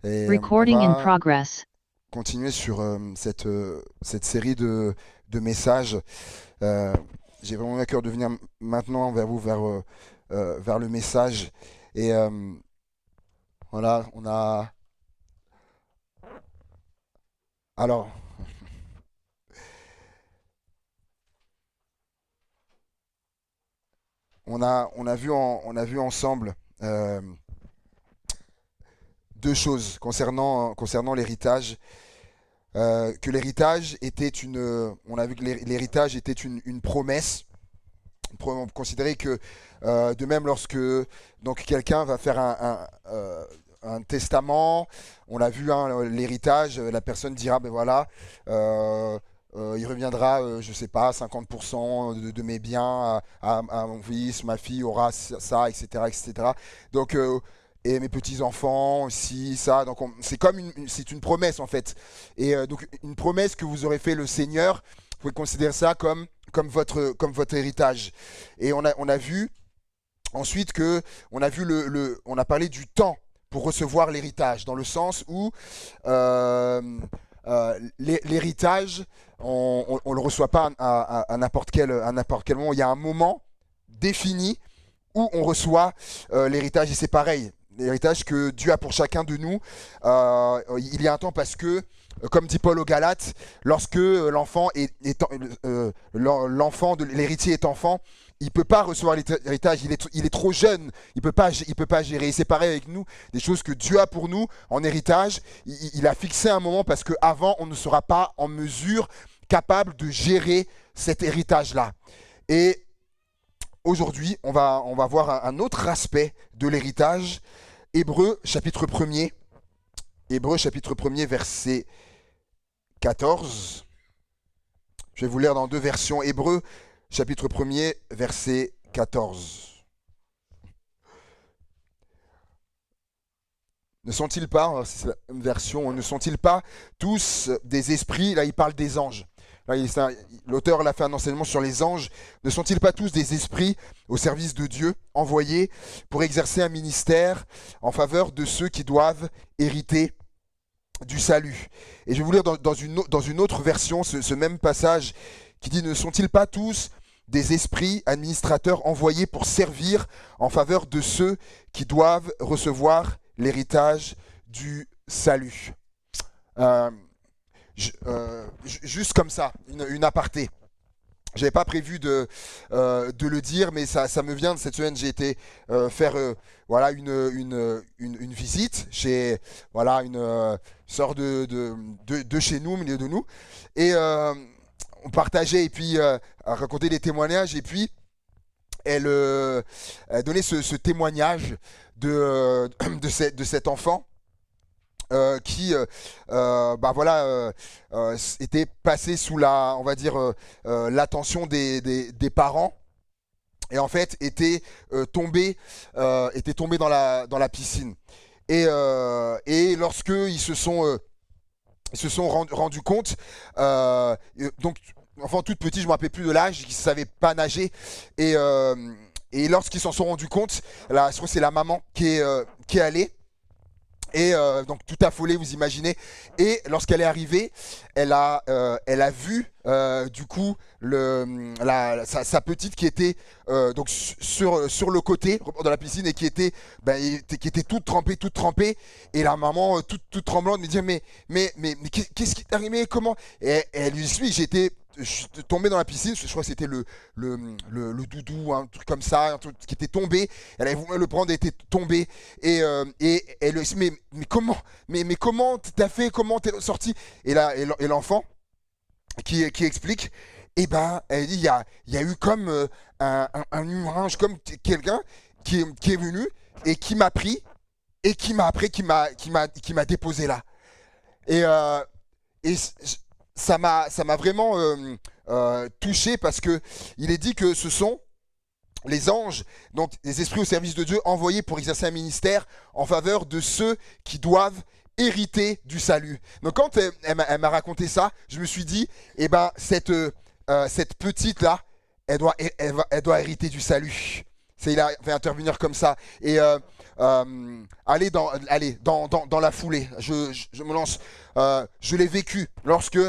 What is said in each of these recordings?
Et on Recording in va progress. continuer sur cette série de messages. Euh, j'ai vraiment eu à cœur de venir maintenant vers vous, vers le message. Et voilà, Alors, on a vu ensemble deux choses concernant l'héritage. Que l'héritage était on a vu que l'héritage était une promesse. On considérait que de même lorsque donc quelqu'un va faire un testament, on l'a vu, hein, l'héritage, la personne dira, ben voilà, euh, il reviendra, je sais pas, 50% de mes biens à mon fils, ma fille aura ça, etc., etc. Donc, et mes petits-enfants aussi, ça. Donc, c'est comme c'est une promesse en fait. Et donc, une promesse que vous aurez fait le Seigneur, vous pouvez considérer ça comme votre héritage. Et on a vu ensuite que on a parlé du temps pour recevoir l'héritage, dans le sens où l'héritage, on le reçoit pas à n'importe quel moment. Il y a un moment défini où on reçoit l'héritage, et c'est pareil. L'héritage que Dieu a pour chacun de nous, il y a un temps parce que, comme dit Paul aux Galates, lorsque l'enfant de l'héritier est enfant, il peut pas recevoir l'héritage, il est trop jeune, il peut pas gérer. Et c'est pareil avec nous, des choses que Dieu a pour nous en héritage, il a fixé un moment parce qu'avant, on ne sera pas en mesure, capable de gérer cet héritage-là. Et aujourd'hui, on va voir un autre aspect de l'héritage. Hébreu chapitre 1er, Hébreu chapitre 1er, verset 14. Je vais vous lire dans deux versions. Hébreu chapitre 1er, verset 14. Ne sont-ils pas, c'est la même version, ne sont-ils pas tous des esprits? Là, il parle des anges. L'auteur a fait un enseignement sur les anges. Ne sont-ils pas tous des esprits au service de Dieu, envoyés pour exercer un ministère en faveur de ceux qui doivent hériter du salut? Et je vais vous lire dans une autre version ce même passage qui dit: ne sont-ils pas tous des esprits administrateurs envoyés pour servir en faveur de ceux qui doivent recevoir l'héritage du salut? Euh, Juste comme ça, une aparté. J'avais pas prévu de le dire, mais ça me vient de cette semaine. J'ai été faire voilà une visite chez voilà une sœur de chez nous, au milieu de nous, et on partageait et puis racontait des témoignages, et puis elle donnait ce témoignage de cet enfant qui bah voilà, était passé sous la, on va dire, l'attention des parents, et en fait était tombé dans la piscine. Et lorsque ils se sont rendus compte, donc enfant toute petite, je me rappelle plus de l'âge, qui ne savait pas nager, et, et lorsqu'ils s'en sont rendus compte, là, je crois que c'est la maman qui est allée, et donc tout affolée, vous imaginez. Et lorsqu'elle est arrivée, elle a vu du coup sa petite qui était donc sur le côté de la piscine, et qui était toute trempée, toute trempée. Et la maman, toute tremblante, me dit: mais qu'est-ce qui t'est arrivé? Comment? Et elle lui dit: oui, je suis tombé dans la piscine. Je crois que c'était le doudou, un truc comme ça, un truc qui était tombé. Elle avait voulu le prendre, elle était tombée. Et elle lui dit: mais comment? Mais comment t'as fait? Comment t'es sorti? Et là, et l'enfant qui explique, et ben, elle dit: il y a eu comme un nuage, comme quelqu'un qui est venu et qui m'a pris, et qui m'a après qui m'a déposé là. Et, et ça m'a vraiment touché, parce que il est dit que ce sont les anges, donc les esprits au service de Dieu, envoyés pour exercer un ministère en faveur de ceux qui doivent hériter du salut. Donc quand elle m'a raconté ça, je me suis dit: eh ben cette petite là, elle doit hériter du salut. Il a fait intervenir comme ça. Et dans la foulée, je me lance. Je l'ai vécu lorsque,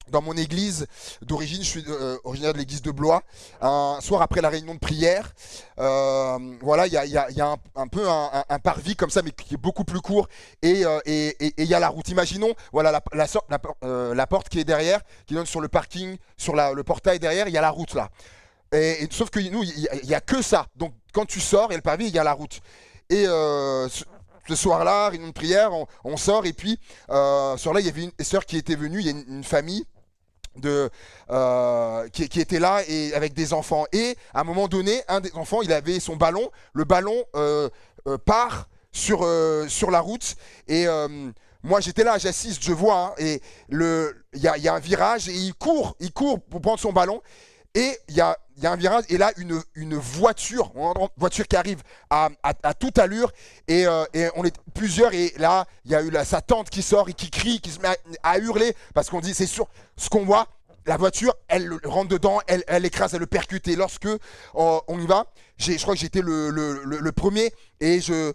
dans mon église d'origine, je suis originaire de l'église de Blois, un soir après la réunion de prière, voilà, il y a un peu un parvis comme ça, mais qui est beaucoup plus court, et il y a la route. Imaginons, voilà, la porte qui est derrière, qui donne sur le parking, sur le portail derrière, il y a la route là. Sauf que nous, il y a que ça. Donc quand tu sors, il y a le parvis, il y a la route. Et ce soir-là, réunion de prière, on sort, et puis ce soir-là, il y avait une sœur qui était venue, il y a une famille qui était là et avec des enfants. Et à un moment donné, un des enfants, il avait son ballon. Le ballon part sur la route. Et moi, j'étais là, j'assiste, je vois. Hein, et il y a un virage et il court pour prendre son ballon. Et il y a un virage, et là, une voiture qui arrive à toute allure, et on est plusieurs, et là, il y a eu sa tante qui sort et qui crie, qui se met à hurler, parce qu'on dit, c'est sûr, ce qu'on voit, la voiture, elle rentre dedans, elle écrase, elle le percute, et lorsque on y va, je crois que j'étais le premier, et je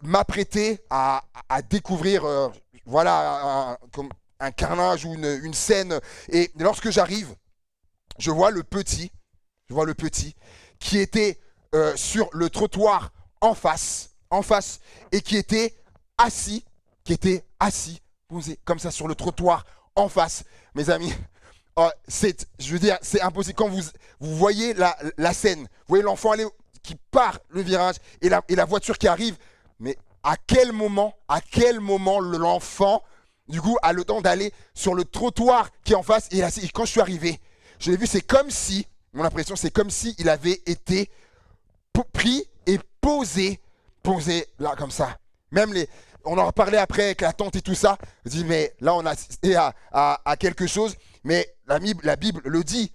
m'apprêtais à découvrir, voilà, comme un carnage ou une scène, et lorsque j'arrive, je vois le petit qui était sur le trottoir en face, et qui était assis, posé comme ça sur le trottoir en face. Mes amis, je veux dire, c'est impossible. Quand vous voyez la scène, vous voyez l'enfant aller qui part le virage et la voiture qui arrive, mais à quel moment l'enfant, du coup, a le temps d'aller sur le trottoir qui est en face, et quand je suis arrivé, je l'ai vu, c'est comme si, mon impression, c'est comme si il avait été pris et posé là, comme ça. Même on en parlait après avec la tante et tout ça. Je dis, mais là, on a assisté à quelque chose. Mais la Bible le dit.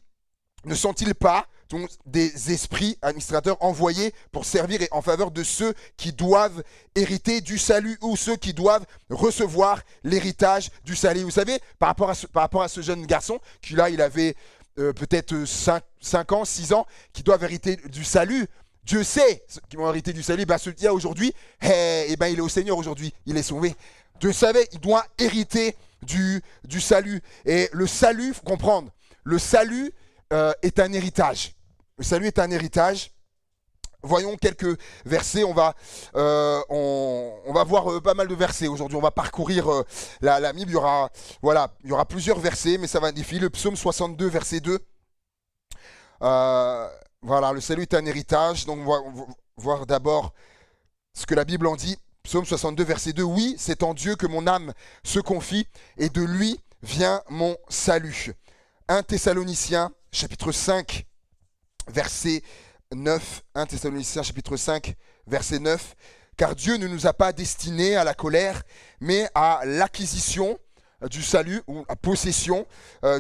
Ne sont-ils pas donc, des esprits administrateurs envoyés pour servir en faveur de ceux qui doivent hériter du salut, ou ceux qui doivent recevoir l'héritage du salut? Vous savez, par rapport à ce jeune garçon, qui là, il avait peut-être 5 ans, 6 ans, qui doivent hériter du salut. Dieu sait qu'ils vont hériter du salut. Celui-là aujourd'hui, il est au Seigneur aujourd'hui, il est sauvé. Dieu savait, il doit hériter du salut. Et le salut, il faut comprendre, le salut est un héritage. Le salut est un héritage. Voyons quelques versets, on va voir pas mal de versets aujourd'hui, on va parcourir la Bible, il y aura plusieurs versets, mais ça va défiler. Le psaume 62, verset 2, voilà, le salut est un héritage, donc on va voir d'abord ce que la Bible en dit. Psaume 62, verset 2, oui, c'est en Dieu que mon âme se confie, et de lui vient mon salut. 1 Thessaloniciens, chapitre 5, verset 9, 1 Thessaloniciens chapitre 5, verset 9, car Dieu ne nous a pas destinés à la colère, mais à l'acquisition du salut, ou à possession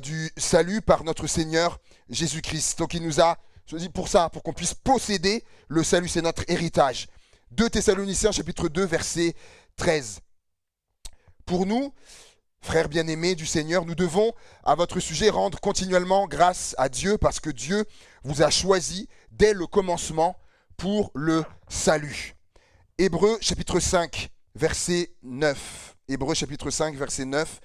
du salut par notre Seigneur Jésus-Christ. Donc il nous a choisi pour ça, pour qu'on puisse posséder le salut, c'est notre héritage. 2 Thessaloniciens chapitre 2, verset 13. Pour nous, frères bien-aimés du Seigneur, nous devons à votre sujet rendre continuellement grâce à Dieu, parce que Dieu vous a choisi dès le commencement pour le salut. Hébreux chapitre 5, verset 9. Hébreux chapitre 5, verset 9.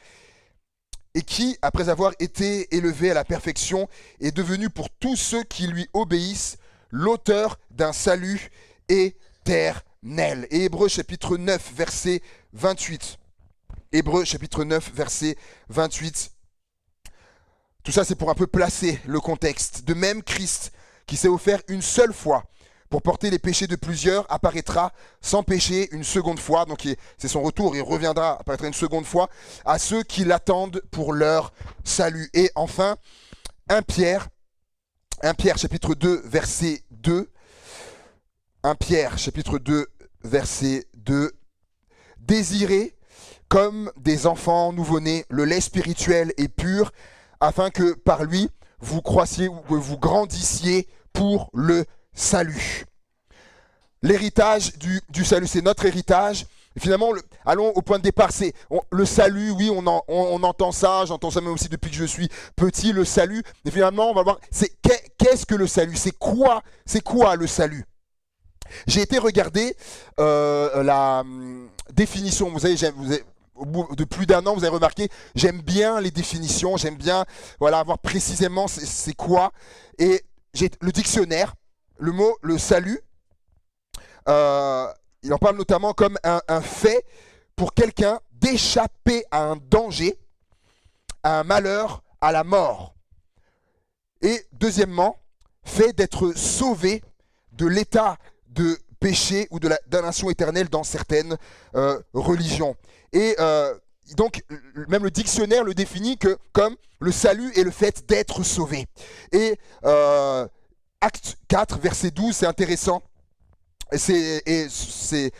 Et qui, après avoir été élevé à la perfection, est devenu pour tous ceux qui lui obéissent l'auteur d'un salut éternel. Et Hébreux chapitre 9, verset 28. Hébreux chapitre 9, verset 28. Tout ça, c'est pour un peu placer le contexte. De même, Christ, qui s'est offert une seule fois pour porter les péchés de plusieurs, apparaîtra sans péché une seconde fois. Donc c'est son retour, il reviendra, apparaîtra une seconde fois à ceux qui l'attendent pour leur salut. Et enfin, 1 Pierre chapitre 2, verset 2. 1 Pierre chapitre 2, verset 2. Désirez comme des enfants nouveau-nés le lait spirituel et pur, afin que par lui vous croissiez ou que vous grandissiez pour le salut. L'héritage du salut, c'est notre héritage. Et finalement, allons au point de départ, c'est le salut, oui, on entend ça, j'entends ça même aussi depuis que je suis petit, le salut. Mais finalement, on va voir, qu'est-ce que le salut? C'est quoi le salut? J'ai été regarder la définition. Vous savez, au bout de plus d'un an, vous avez remarqué, j'aime bien les définitions, j'aime bien voilà, avoir précisément c'est quoi. Et j'ai le dictionnaire, le mot le salut, il en parle notamment comme un fait pour quelqu'un d'échapper à un danger, à un malheur, à la mort. Et deuxièmement, fait d'être sauvé de l'état de péché ou de la damnation éternelle dans certaines religions. Et donc, même le dictionnaire le définit comme le salut et le fait d'être sauvé. Et Acte 4, verset 12, c'est intéressant. C'est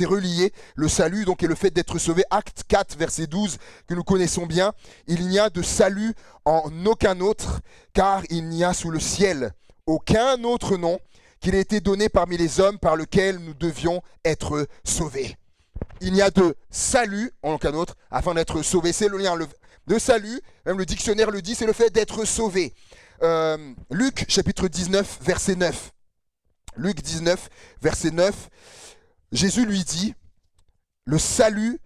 relié, le salut donc et le fait d'être sauvé. Acte 4, verset 12, que nous connaissons bien. Il n'y a de salut en aucun autre, car il n'y a sous le ciel aucun autre nom qu'il ait été donné parmi les hommes par lequel nous devions être sauvés. Il n'y a de salut en aucun autre afin d'être sauvé. C'est le lien. Le salut, même le dictionnaire le dit, c'est le fait d'être sauvé. Luc chapitre 19, verset 9. Luc 19, verset 9. Jésus lui dit, le salut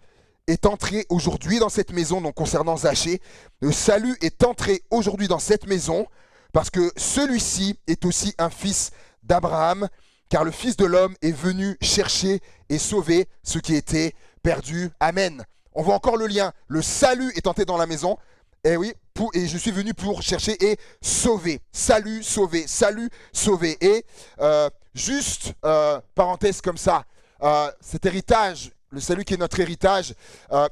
est entré aujourd'hui dans cette maison, donc concernant Zachée, le salut est entré aujourd'hui dans cette maison parce que celui-ci est aussi un fils d'Abraham, car le Fils de l'homme est venu chercher et sauver ce qui était perdu. Amen. On voit encore le lien. Le salut est entré dans la maison. Et oui, et je suis venu pour chercher et sauver. Salut, sauver. Salut, sauver. Et parenthèse comme ça, cet héritage, le salut qui est notre héritage,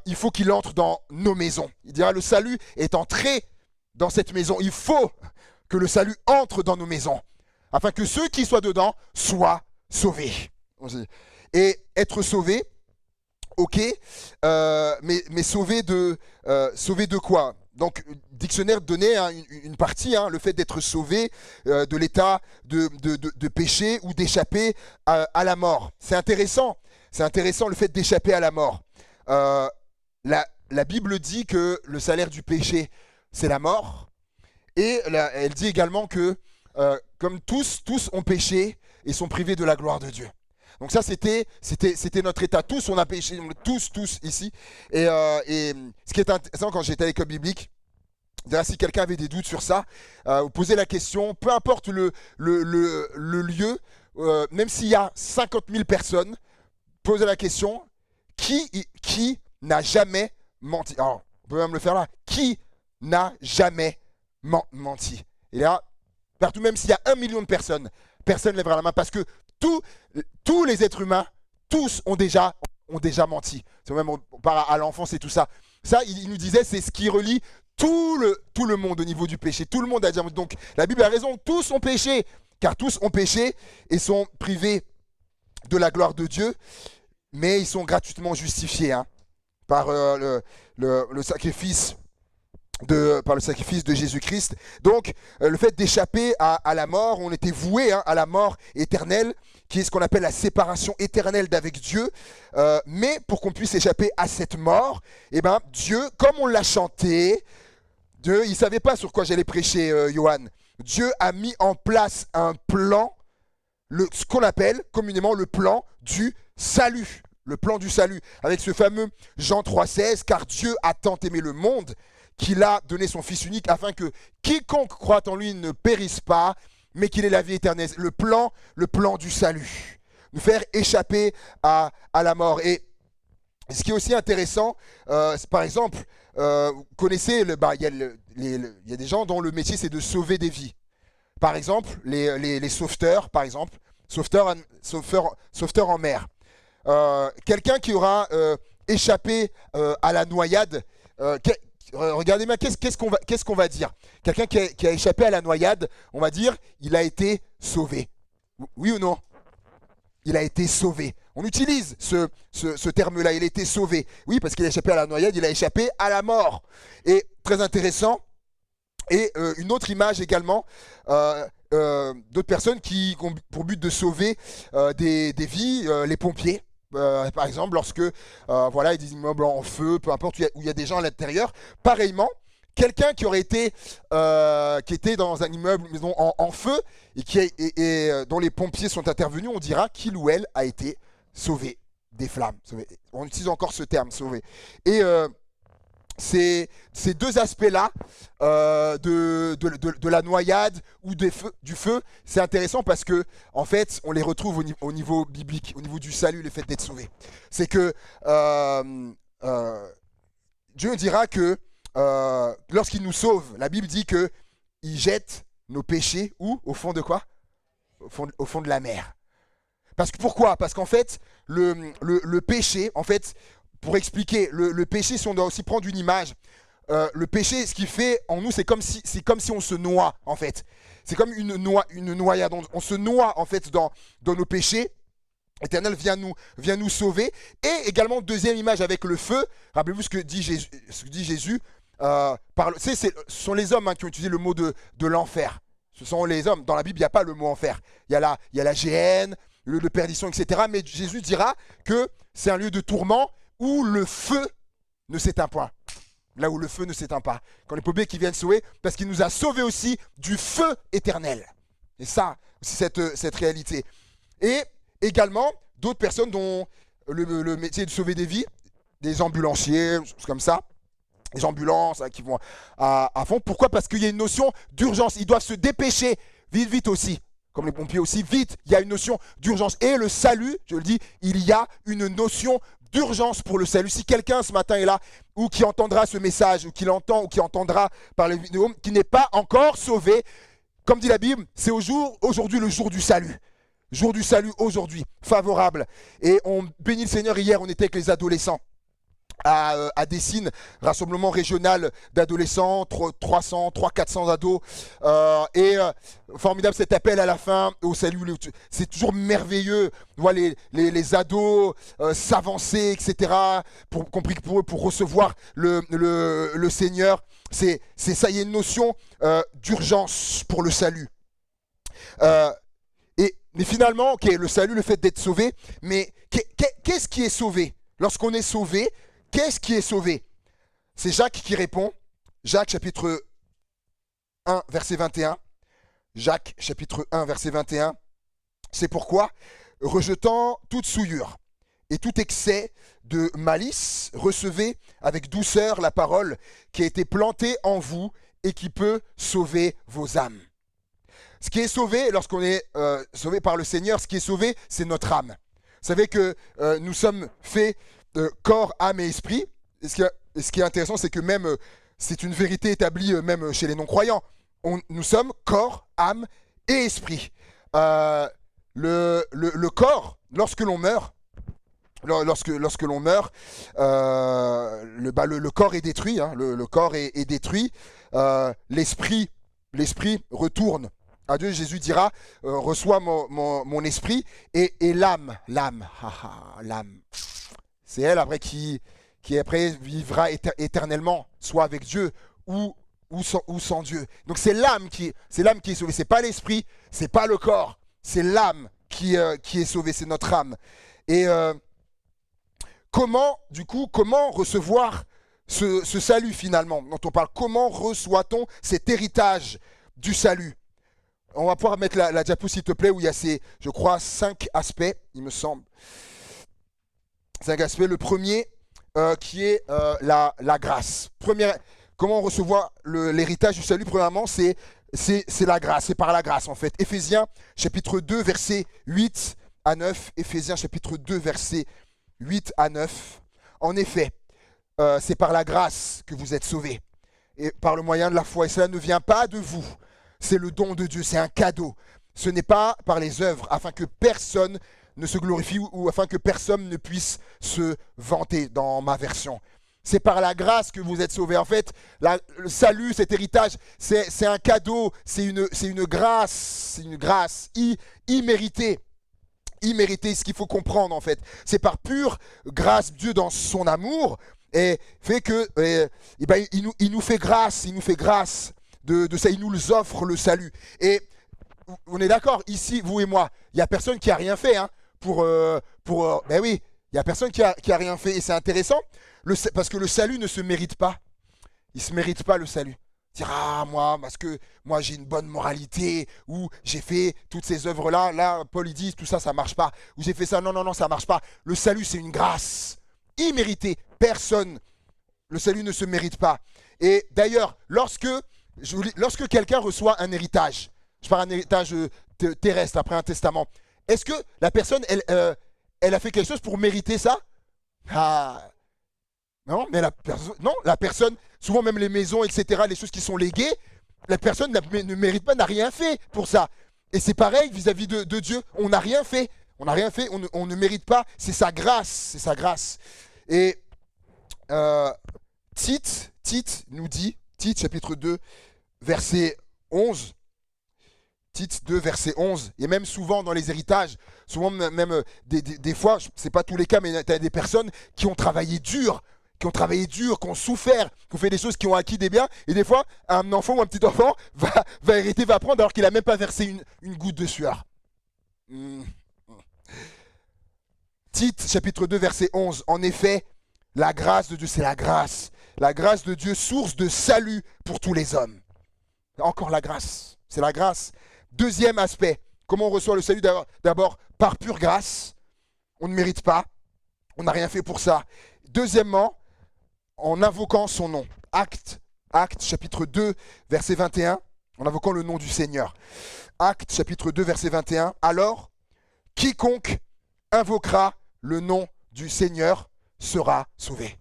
il faut qu'il entre dans nos maisons. Il dira, le salut est entré dans cette maison. Il faut que le salut entre dans nos maisons, afin que ceux qui soient dedans soient sauvés. Et être sauvé, ok, mais sauvé de quoi? Donc, le dictionnaire donnait une partie, le fait d'être sauvé de l'état de péché ou d'échapper à la mort. C'est intéressant le fait d'échapper à la mort. La Bible dit que le salaire du péché, c'est la mort. Et elle dit également que comme tous ont péché et sont privés de la gloire de Dieu. Donc ça, c'était notre état. Tous, on a péché, tous ici. Et ce qui est intéressant quand j'étais à l'école biblique, si quelqu'un avait des doutes sur ça, vous posez la question, peu importe le lieu, même s'il y a 50 000 personnes, posez la question, qui n'a jamais menti? Alors, on peut même le faire là. Qui n'a jamais menti? Et là, partout, même s'il y a 1 million de personnes, personne ne lèvera la main parce que tous les êtres humains, tous ont déjà menti. C'est même on part à l'enfance et tout ça. Ça, il nous disait, c'est ce qui relie tout le monde au niveau du péché. Tout le monde a déjà menti. Donc, la Bible a raison, tous ont péché, car tous ont péché et sont privés de la gloire de Dieu, mais ils sont gratuitement justifiés par le sacrifice par le sacrifice de Jésus-Christ. Donc, le fait d'échapper à la mort, on était voué à la mort éternelle, qui est ce qu'on appelle la séparation éternelle d'avec Dieu. Mais pour qu'on puisse échapper à cette mort, Dieu, comme on l'a chanté, Dieu, il ne savait pas sur quoi j'allais prêcher, Johan. Dieu a mis en place un plan, ce qu'on appelle communément le plan du salut. Le plan du salut, avec ce fameux Jean 3,16, car Dieu a tant aimé le monde qu'il a donné son Fils unique afin que quiconque croit en lui ne périsse pas, mais qu'il ait la vie éternelle. Le plan du salut. Nous faire échapper à la mort. Et ce qui est aussi intéressant, par exemple, vous connaissez, il y a des gens dont le métier c'est de sauver des vies. Par exemple, les sauveteurs, par exemple, sauveteurs en mer. Quelqu'un qui aura échappé à la noyade, regardez bien, qu'est-ce qu'on va dire? Quelqu'un qui a échappé à la noyade, on va dire, il a été sauvé. Oui ou non? Il a été sauvé. On utilise ce terme-là, il a été sauvé. Oui, parce qu'il a échappé à la noyade, il a échappé à la mort. Et très intéressant. Et une autre image également, d'autres personnes qui ont pour but de sauver des vies, les pompiers. Par exemple, lorsque il y a des immeubles en feu, peu importe où il y a des gens à l'intérieur. Pareillement, quelqu'un qui aurait été, qui était dans un immeuble, une maison en feu, et, dont les pompiers sont intervenus, on dira qu'il ou elle a été sauvé des flammes. Sauvé. On utilise encore ce terme, sauvé. Et ces deux aspects-là de la noyade ou du feu, c'est intéressant parce que en fait, on les retrouve au niveau biblique, au niveau du salut, le fait d'être sauvé. C'est que Dieu dira que lorsqu'il nous sauve, la Bible dit que il jette nos péchés où? Au fond de quoi? Au fond de la mer. Pourquoi? Parce qu'en fait, le péché, en fait, pour expliquer, le péché, si on doit aussi prendre une image, le péché, ce qu'il fait en nous, c'est comme si on se noie, en fait. C'est comme une noyade. On se noie, en fait, dans nos péchés. L'Éternel vient nous sauver. Et également, deuxième image avec le feu. Rappelez-vous ce que dit Jésus. Ce sont les hommes qui ont utilisé le mot de l'enfer. Ce sont les hommes. Dans la Bible, il n'y a pas le mot enfer. Il y a la géhenne, le lieu de perdition, etc. Mais Jésus dira que c'est un lieu de tourment où le feu ne s'éteint point. Là où le feu ne s'éteint pas. Quand les pauvres qui viennent sauver, parce qu'il nous a sauvés aussi du feu éternel. Et ça, c'est cette réalité. Et également, d'autres personnes dont le métier de sauver des vies, des ambulanciers, comme ça, les ambulances qui vont à fond. Pourquoi? Parce qu'il y a une notion d'urgence. Ils doivent se dépêcher vite aussi. Comme les pompiers aussi, vite. Il y a une notion d'urgence. Et le salut, je le dis, il y a une notion d'urgence pour le salut. Si quelqu'un ce matin est là, ou qui entendra ce message, ou qui l'entend, ou qui entendra par les vidéos, qui n'est pas encore sauvé, comme dit la Bible, c'est aujourd'hui le jour du salut. Jour du salut aujourd'hui, favorable. Et on bénit le Seigneur. Hier, on était avec les adolescents à Dessines, rassemblement régional d'adolescents, 400 ados. Formidable cet appel à la fin au salut. C'est toujours merveilleux. On voit les ados s'avancer, etc. Compris pour eux, pour recevoir le Seigneur. C'est ça, il y a une notion d'urgence pour le salut. Mais finalement, le salut, le fait d'être sauvé, mais qu'est-ce qui est sauvé? Lorsqu'on est sauvé, qu'est-ce qui est sauvé? C'est Jacques qui répond. Jacques chapitre 1, verset 21. Jacques chapitre 1, verset 21. C'est pourquoi, rejetant toute souillure et tout excès de malice, recevez avec douceur la parole qui a été plantée en vous et qui peut sauver vos âmes. Ce qui est sauvé, lorsqu'on est sauvé par le Seigneur, ce qui est sauvé, c'est notre âme. Vous savez que nous sommes faits corps, âme et esprit. Et ce qui est intéressant, c'est que même, c'est une vérité établie même chez les non-croyants. Nous sommes corps, âme et esprit. Le corps, lorsque l'on meurt, lorsque l'on meurt, le corps est détruit. Hein, le corps est détruit. L'esprit retourne à Dieu. Jésus dira, reçois mon esprit et l'âme, l'âme, c'est elle après qui après vivra éternellement, soit avec Dieu ou sans Dieu. Donc c'est l'âme qui est sauvée. C'est pas l'esprit, c'est pas le corps, c'est l'âme qui est sauvée, c'est notre âme. Et comment recevoir ce salut finalement dont on parle? Comment reçoit-on cet héritage du salut? On va pouvoir mettre la diapo s'il te plaît, où il y a je crois, 5 aspects, il me semble. 5 aspects. Le premier qui est la grâce. Comment recevoir l'héritage du salut? Premièrement, c'est la grâce, c'est par la grâce en fait. Éphésiens chapitre 2, versets 8 à 9. Éphésiens chapitre 2, versets 8 à 9. En effet, c'est par la grâce que vous êtes sauvés, et par le moyen de la foi. Et cela ne vient pas de vous. C'est le don de Dieu, c'est un cadeau. Ce n'est pas par les œuvres, afin que personne ne se glorifie ou afin que personne ne puisse se vanter, dans ma version. C'est par la grâce que vous êtes sauvés. En fait, le salut, cet héritage, c'est un cadeau, c'est une grâce imméritée. Imméritée, ce qu'il faut comprendre en fait. C'est par pure grâce, Dieu dans son amour, et fait que il nous fait grâce, de ça, il nous offre le salut. Et on est d'accord, ici, vous et moi, il n'y a personne qui a rien fait hein, ben oui, il n'y a personne qui a rien fait. Et c'est intéressant, parce que le salut ne se mérite pas. il ne se mérite pas le salut. Dire ah moi parce que moi j'ai une bonne moralité ou j'ai fait toutes ces œuvres là Paul il dit tout ça ça marche pas ou j'ai fait ça non ça marche pas. Le salut c'est une grâce imméritée. Personne le salut ne se mérite pas. Et d'ailleurs lorsque quelqu'un reçoit un héritage, je parle d'un héritage terrestre après un testament, est-ce que la personne elle a fait quelque chose pour mériter ça? Ah non, mais la personne, souvent même les maisons, etc., les choses qui sont léguées, la personne ne mérite pas, n'a rien fait pour ça. Et c'est pareil vis-à-vis de Dieu, on n'a rien fait. On n'a rien fait, on ne mérite pas, c'est sa grâce, c'est sa grâce. Et Tite nous dit, Tite chapitre 2, verset 11, Tite 2, verset 11, et même souvent dans les héritages, souvent même des fois, c'est pas tous les cas, mais tu as des personnes qui ont travaillé dur, qui ont souffert, qui ont fait des choses, qui ont acquis des biens, et des fois, un enfant ou un petit enfant va hériter, va prendre alors qu'il n'a même pas versé une goutte de sueur. Tite, chapitre 2, verset 11, en effet, la grâce de Dieu, c'est la grâce de Dieu, source de salut pour tous les hommes. Encore la grâce, c'est la grâce. Deuxième aspect, comment on reçoit le salut? D'abord, par pure grâce, on ne mérite pas, on n'a rien fait pour ça. Deuxièmement, en invoquant son nom. Actes chapitre 2, verset 21, en invoquant le nom du Seigneur. Actes chapitre 2, verset 21, alors, quiconque invoquera le nom du Seigneur sera sauvé.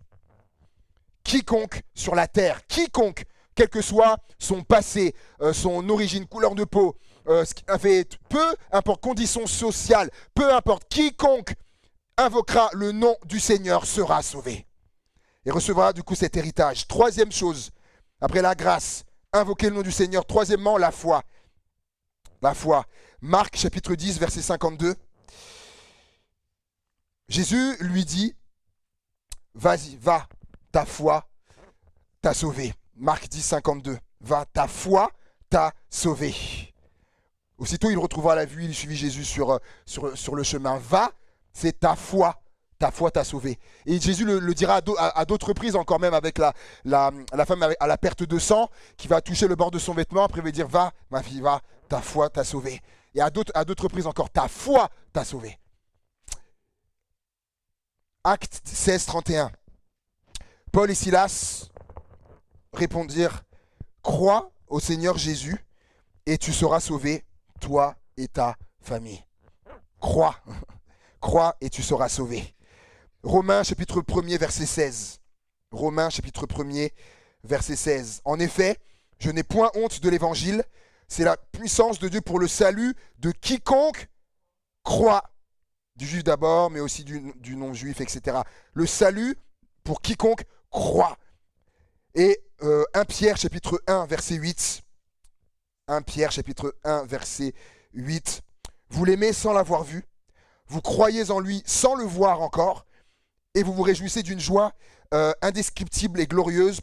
Quiconque sur la terre, quiconque, quel que soit son passé, son origine, couleur de peau, peu importe, condition sociale, peu importe, quiconque invoquera le nom du Seigneur sera sauvé. Et recevra du coup cet héritage. Troisième chose, après la grâce, invoquer le nom du Seigneur. Troisièmement, la foi. La foi. Marc chapitre 10, verset 52. Jésus lui dit, vas-y, va, ta foi t'a sauvé. Marc 10, 52. Va, ta foi t'a sauvé. Aussitôt, il retrouvera la vue, il suivit Jésus sur le chemin. Va, c'est ta foi t'a sauvé. Et Jésus le dira à d'autres reprises, encore même avec la femme à la perte de sang, qui va toucher le bord de son vêtement, après il va dire, va, ma fille, va, ta foi t'a sauvé. Et à d'autres reprises encore, ta foi t'a sauvé. Acte 16, 31. Paul et Silas répondirent, crois au Seigneur Jésus et tu seras sauvé, toi et ta famille. Crois et tu seras sauvé. Romains chapitre 1er, verset 16. Romains chapitre 1er, verset 16. En effet, je n'ai point honte de l'évangile, c'est la puissance de Dieu pour le salut de quiconque croit. Du juif d'abord, mais aussi du non-juif, etc. Le salut pour quiconque croit. Et 1 Pierre chapitre 1, verset 8. 1 Pierre chapitre 1, verset 8. Vous l'aimez sans l'avoir vu, vous croyez en lui sans le voir encore, et vous vous réjouissez d'une joie indescriptible et glorieuse,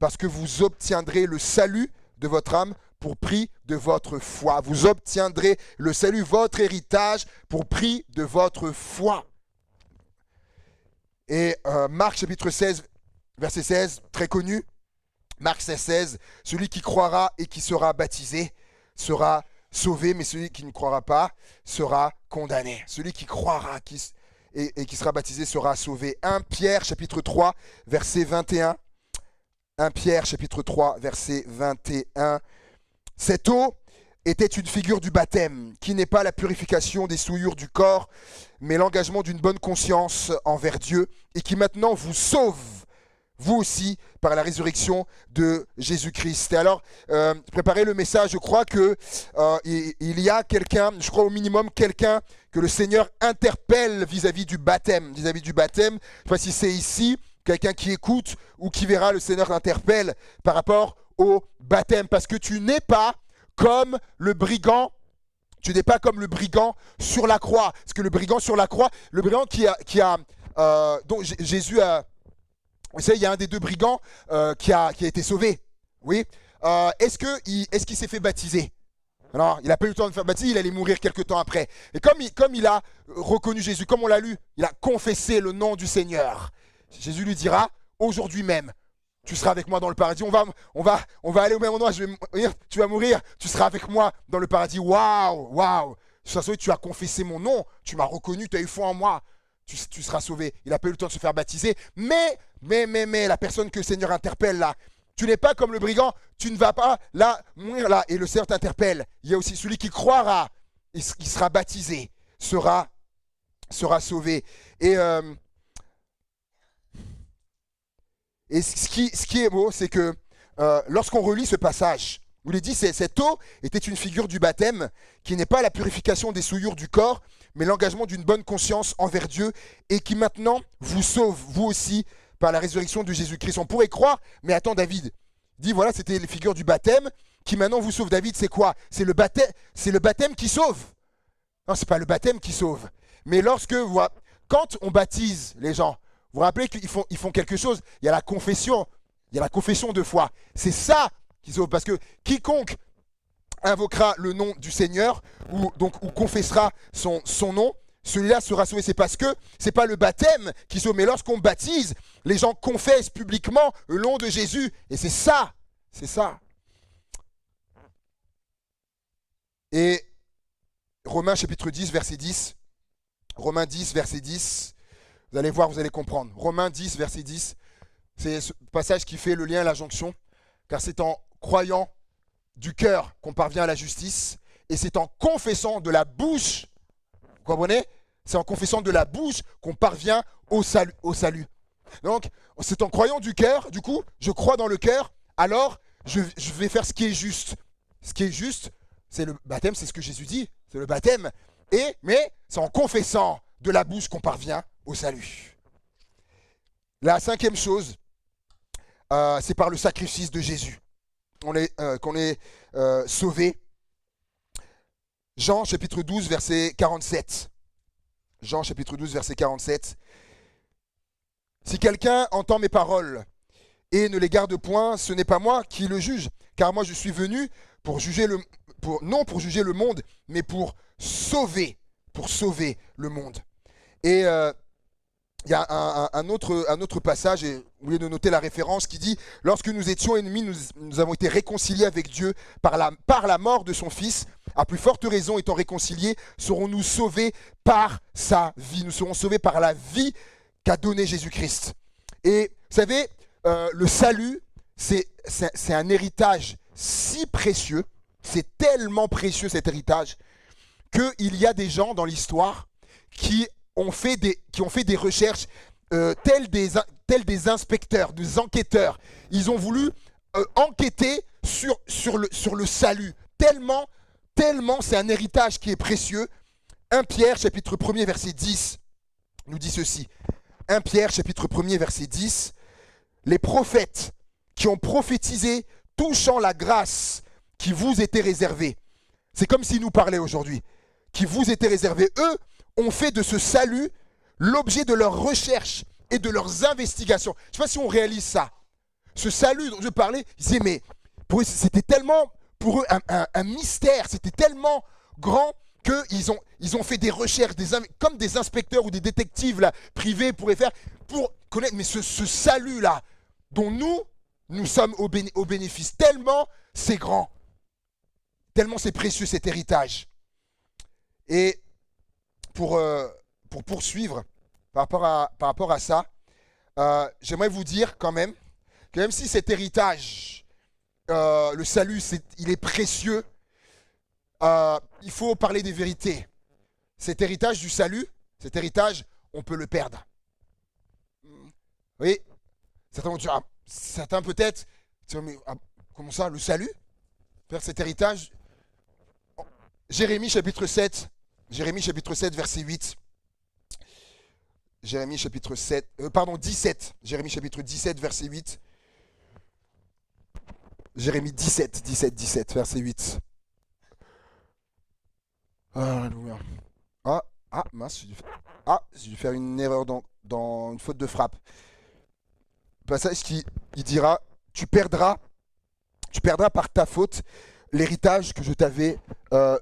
parce que vous obtiendrez le salut de votre âme pour prix de votre foi. Vous obtiendrez le salut, votre héritage, pour prix de votre foi. Et Marc chapitre 16, verset 16, très connu. Marc 16, 16, celui qui croira et qui sera baptisé sera sauvé, mais celui qui ne croira pas sera condamné. Celui qui croira et qui sera baptisé sera sauvé. 1 Pierre chapitre 3, verset 21. 1 Pierre chapitre 3, verset 21. Cette eau était une figure du baptême, qui n'est pas la purification des souillures du corps, mais l'engagement d'une bonne conscience envers Dieu, et qui maintenant vous sauve, vous aussi, par la résurrection de Jésus-Christ. Et alors, préparez le message, je crois que il y a quelqu'un, je crois au minimum quelqu'un que le Seigneur interpelle vis-à-vis du baptême. Vis-à-vis du baptême, je ne sais pas si c'est ici, quelqu'un qui écoute ou qui verra le Seigneur l'interpelle par rapport au baptême, parce que tu n'es pas comme le brigand. Tu n'es pas comme le brigand sur la croix. Parce que le brigand sur la croix, le brigand dont Jésus a... Vous savez, il y a un des deux brigands qui a été sauvé. Oui. Est-ce qu'il s'est fait baptiser? Alors, il n'a pas eu le temps de faire baptiser, il allait mourir quelques temps après. Et comme il a reconnu Jésus, comme on l'a lu, il a confessé le nom du Seigneur. Jésus lui dira, aujourd'hui même, tu seras avec moi dans le paradis. On va aller au même endroit, je vais mourir, tu vas mourir, tu seras avec moi dans le paradis. Waouh, waouh. Tu seras sauvé, tu as confessé mon nom, tu m'as reconnu, tu as eu foi en moi. Tu seras sauvé. Il n'a pas eu le temps de se faire baptiser. Mais, la personne que le Seigneur interpelle là, tu n'es pas comme le brigand, tu ne vas pas là, mourir là. Et le Seigneur t'interpelle. Il y a aussi celui qui croira, il sera baptisé, sera sauvé. Et ce qui est beau, c'est que lorsqu'on relit ce passage, où il est dit cette eau était une figure du baptême, qui n'est pas la purification des souillures du corps, mais l'engagement d'une bonne conscience envers Dieu, et qui maintenant vous sauve, vous aussi, par la résurrection de Jésus-Christ. On pourrait croire, mais attends, David dit voilà, c'était les figures du baptême, qui maintenant vous sauve. David, c'est quoi? C'est le baptême qui sauve. Non, c'est pas le baptême qui sauve. Mais quand on baptise les gens, vous vous rappelez qu'ils font quelque chose, il y a la confession de foi. C'est ça qui sauve, parce que quiconque invoquera le nom du Seigneur, ou confessera son nom, celui-là sera sauvé. C'est parce que c'est pas le baptême qui sauve, mais lorsqu'on baptise, les gens confessent publiquement le nom de Jésus, et c'est ça. Et Romains chapitre 10, verset 10, Romains 10, verset 10, vous allez voir, vous allez comprendre. Romains 10, verset 10, c'est ce passage qui fait le lien à la jonction, car c'est en croyant du cœur qu'on parvient à la justice, et c'est en confessant de la bouche, vous comprenez? C'est en confessant de la bouche qu'on parvient au salut. Donc, c'est en croyant du cœur, du coup, je crois dans le cœur, alors je vais faire ce qui est juste. Ce qui est juste, c'est le baptême, c'est ce que Jésus dit, c'est le baptême. Mais c'est en confessant de la bouche qu'on parvient au salut. La cinquième chose, c'est par le sacrifice de Jésus qu'on est sauvé. Jean chapitre 12, verset 47. Jean chapitre 12, verset 47. Si quelqu'un entend mes paroles et ne les garde point, ce n'est pas moi qui le juge, car moi je suis venu non pour juger le monde, mais pour sauver le monde. Et il y a un autre passage, et vous voulez de noter la référence, qui dit « Lorsque nous étions ennemis, nous avons été réconciliés avec Dieu par la mort de son Fils. À plus forte raison, étant réconciliés, serons-nous sauvés par sa vie. » Nous serons sauvés par la vie qu'a donnée Jésus-Christ. Et vous savez, le salut, c'est un héritage si précieux, c'est tellement précieux cet héritage, qu'il y a des gens dans l'histoire qui ont fait des recherches tels des inspecteurs, des enquêteurs. Ils ont voulu enquêter sur le salut. Tellement c'est un héritage qui est précieux. 1 Pierre, chapitre 1er, verset 10, nous dit ceci. 1 Pierre, chapitre 1er, verset 10. Les prophètes qui ont prophétisé touchant la grâce qui vous était réservée. C'est comme s'ils nous parlaient aujourd'hui. Qui vous était réservée. Eux ont fait de ce salut l'objet de leurs recherches et de leurs investigations. Je ne sais pas si on réalise ça. Ce salut dont je parlais, ils disaient, mais pour eux, c'était tellement, pour eux, un mystère, c'était tellement grand qu'ils ont fait des recherches, comme des inspecteurs ou des détectives là, privés pourraient faire, pour connaître, mais ce salut-là, dont nous sommes au bénéfice, tellement c'est grand, tellement c'est précieux cet héritage. Et pour poursuivre par rapport à ça, j'aimerais vous dire quand même que même si cet héritage, le salut, il est précieux, il faut parler des vérités. Cet héritage du salut, cet héritage, on peut le perdre. Oui, certains vont dire, certains peut-être, mais, comment ça, le salut? Perdre cet héritage? Jérémie chapitre 7, verset 8. Jérémie chapitre 17. Jérémie chapitre 17, verset 8. Jérémie 17, verset 8. Alléluia. Mince, j'ai dû faire une erreur dans une faute de frappe. Passage qui dira, tu perdras par ta faute l'héritage que je t'avais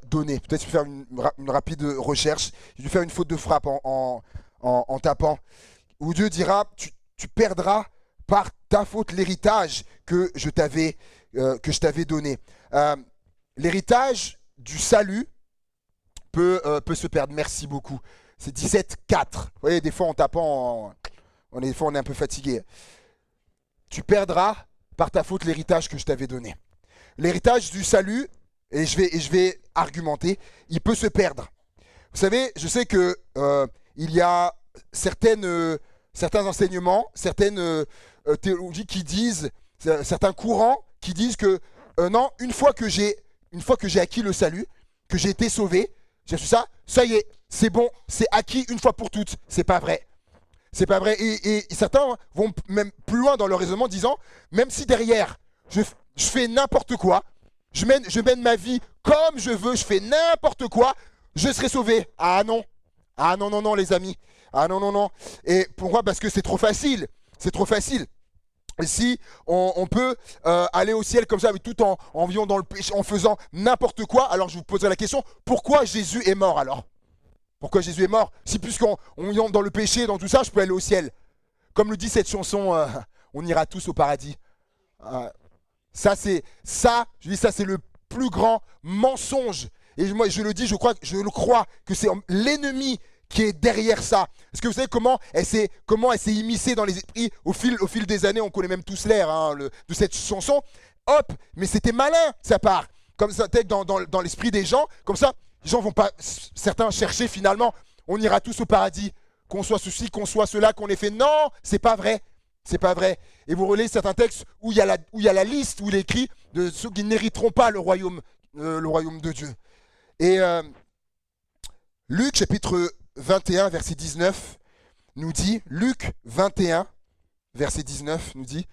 donné. Peut-être je vais faire une rapide recherche. J'ai dû faire une faute de frappe en tapant. Où Dieu dira, tu perdras par ta faute l'héritage que je t'avais donné. L'héritage du salut peut se perdre. Merci beaucoup. C'est 17,4. Vous voyez, des fois en tapant, des fois on est un peu fatigué. Tu perdras par ta faute l'héritage que je t'avais donné. L'héritage du salut, et je vais argumenter, il peut se perdre. Vous savez, je sais que il y a certains enseignements, certaines théologies qui disent, certains courants qui disent que non, une fois que j'ai acquis le salut, que j'ai été sauvé, j'ai su ça, ça y est, c'est bon, c'est acquis une fois pour toutes. C'est pas vrai. C'est pas vrai. Et certains vont même plus loin dans leur raisonnement, disant, même si derrière, je fais n'importe quoi, je mène ma vie comme je veux, je fais n'importe quoi, je serai sauvé. Ah non. Ah non, non, non, les amis. Ah non, non, non. Et pourquoi? Parce que c'est trop facile. C'est trop facile. Et si on peut aller au ciel comme ça, mais tout en vivant dans le péché, en faisant n'importe quoi, alors je vous poserai la question, pourquoi Jésus est mort alors? Pourquoi Jésus est mort? Si puisqu'on entre dans le péché, dans tout ça, je peux aller au ciel. Comme le dit cette chanson, on ira tous au paradis. Ça, c'est le plus grand mensonge. Et moi, je le dis, je le crois que c'est l'ennemi qui est derrière ça. Est-ce que vous savez comment elle s'est immiscée dans les esprits au fil des années? On connaît même tous l'air de cette chanson. Hop, mais c'était malin, sa part. Comme ça, dans l'esprit des gens, comme ça, les gens vont pas, certains chercher finalement, on ira tous au paradis, qu'on soit ceci, qu'on soit cela, qu'on ait fait. Non, c'est pas vrai. C'est pas vrai. Et vous relisez certains textes où il y a la liste, où il est écrit de ceux qui n'hériteront pas le royaume de Dieu. Et Luc chapitre 21, verset 19, nous dit, Luc 21, verset 19, nous dit,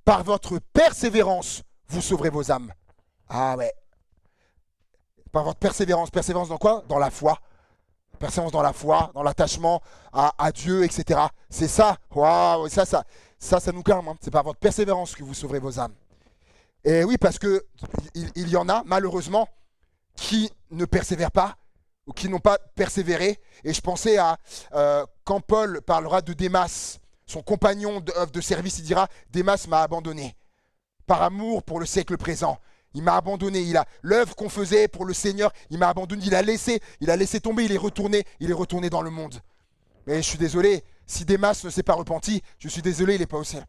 par votre persévérance, vous sauverez vos âmes. Ah ouais. Par votre persévérance. Persévérance dans quoi? Dans la foi. Persévérance dans la foi, dans l'attachement à Dieu, etc. C'est ça. Waouh, ça nous calme. Hein. C'est par votre persévérance que vous sauverez vos âmes. Et oui, parce que il y en a, malheureusement, qui ne persévèrent pas, ou qui n'ont pas persévéré. Et je pensais à quand Paul parlera de Démas, son compagnon de service, il dira, Démas m'a abandonné, par amour pour le siècle présent. Il m'a abandonné, l'œuvre qu'on faisait pour le Seigneur, il m'a abandonné, il a laissé tomber, il est retourné dans le monde. Mais je suis désolé, si Démas ne s'est pas repenti, je suis désolé, il n'est pas au ciel.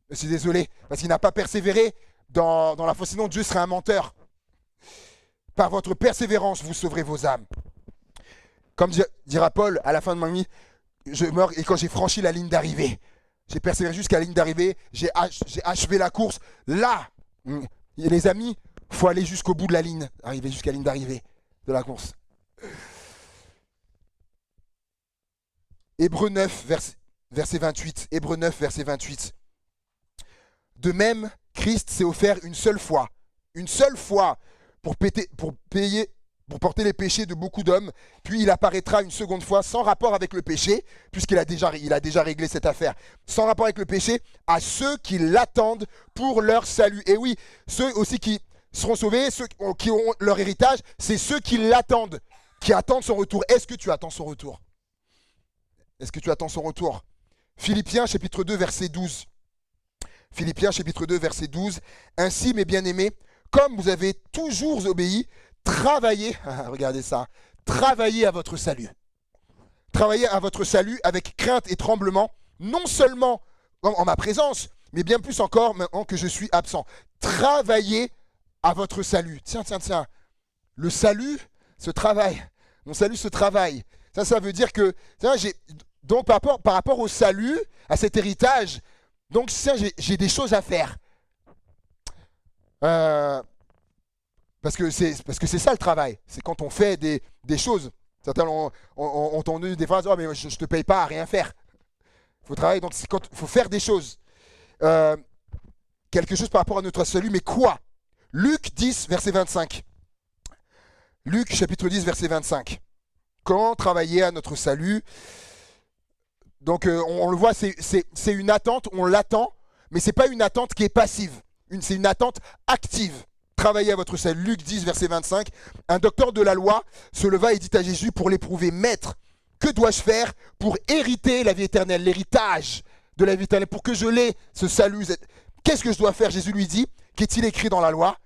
Je suis désolé, parce qu'il n'a pas persévéré dans la foi, sinon Dieu serait un menteur. Par votre persévérance, vous sauverez vos âmes. Comme dira Paul à la fin de ma vie, je meurs et quand j'ai franchi la ligne d'arrivée, j'ai persévéré jusqu'à la ligne d'arrivée, j'ai achevé la course. Là, les amis, il faut aller jusqu'au bout de la ligne, arriver jusqu'à la ligne d'arrivée de la course. Hébreux 9, verset 28. Hébreux 9, verset 28. De même, Christ s'est offert une seule fois pour porter les péchés de beaucoup d'hommes, puis il apparaîtra une seconde fois sans rapport avec le péché, puisqu'il a déjà réglé cette affaire, sans rapport avec le péché, à ceux qui l'attendent pour leur salut. Et oui, ceux aussi qui seront sauvés, ceux qui auront leur héritage, c'est ceux qui l'attendent, qui attendent son retour. Est-ce que tu attends son retour? Est-ce que tu attends son retour? Philippiens chapitre 2, verset 12. Philippiens chapitre 2, verset 12. Ainsi, mes bien-aimés, comme vous avez toujours obéi, travaillez, regardez ça, travaillez à votre salut. Travaillez à votre salut avec crainte et tremblement, non seulement en ma présence, mais bien plus encore maintenant que je suis absent. Travaillez à votre salut. Tiens. Le salut se travaille. Mon salut se travaille. Ça veut dire que, donc par rapport au salut, à cet héritage, donc j'ai des choses à faire. Parce que c'est ça le travail. C'est quand on fait des choses. Certains ont entendu des phrases, oh mais je te paye pas à rien faire. Il faut travailler, donc c'est quand il faut faire des choses. Quelque chose par rapport à notre salut, mais quoi? Luc 10, verset 25. Luc chapitre 10, verset 25. Comment travailler à notre salut? Donc on le voit, c'est une attente, on l'attend, mais ce n'est pas une attente qui est passive. C'est une attente active. Travaillez à votre salut. Luc 10, verset 25. Un docteur de la loi se leva et dit à Jésus pour l'éprouver, Maître, que dois-je faire pour hériter la vie éternelle? L'héritage de la vie éternelle, pour que je l'ai, ce salut, qu'est-ce que je dois faire? Jésus lui dit, qu'est-il écrit dans la loi?